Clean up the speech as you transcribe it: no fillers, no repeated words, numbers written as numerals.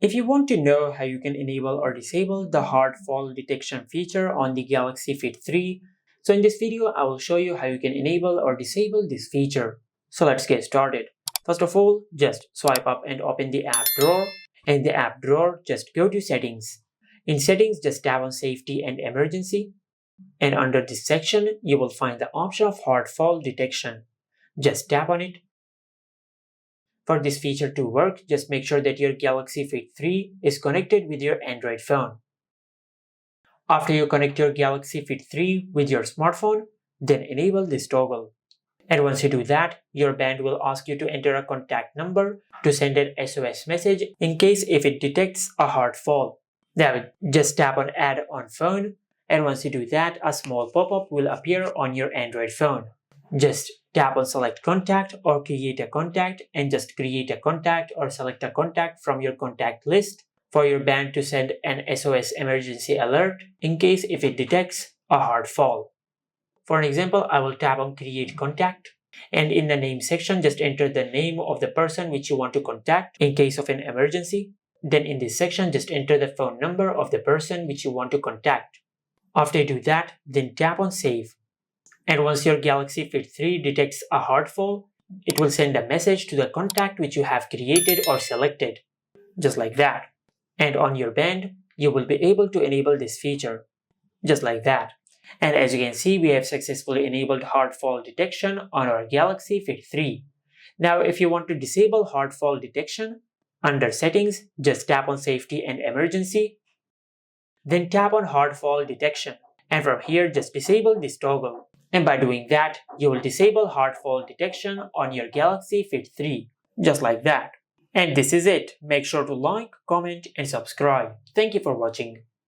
If you want to know how you can enable or disable the hard fall detection feature on the Galaxy Fit 3, so in this video I will show you how you can enable or disable this feature. So let's get started. First of all, just swipe up and open the app drawer. In the app drawer, just go to settings. In settings, just tap on safety and emergency. And under this section, you will find the option of hard fall detection. Just tap on it. For this feature to work, just make sure that your Galaxy Fit 3 is connected with your Android phone. After you connect your Galaxy Fit 3 with your smartphone, then enable this toggle. And once you do that, your band will ask you to enter a contact number to send an SOS message in case if it detects a hard fall. Now just tap on Add on Phone, and once you do that, a small pop-up will appear on your Android phone. Just tap on Select Contact or Create a Contact and just create a contact or select a contact from your contact list for your band to send an SOS emergency alert in case if it detects a hard fall. For an example, I will tap on Create Contact, and in the name section, just enter the name of the person which you want to contact in case of an emergency. Then in this section, just enter the phone number of the person which you want to contact. After you do that, then tap on Save. And once your Galaxy Fit 3 detects a hard fall, it will send a message to the contact which you have created or selected, just like that. And on your band, you will be able to enable this feature, just like that. And as you can see, we have successfully enabled hard fall detection on our Galaxy Fit 3. Now, if you want to disable hard fall detection, under Settings, just tap on Safety and Emergency. Then tap on Hard Fall Detection. And from here, just disable this toggle. And by doing that, you will disable hard fall detection on your Galaxy Fit 3, just like that. And this is it. Make sure to like, comment, and subscribe. Thank you for watching.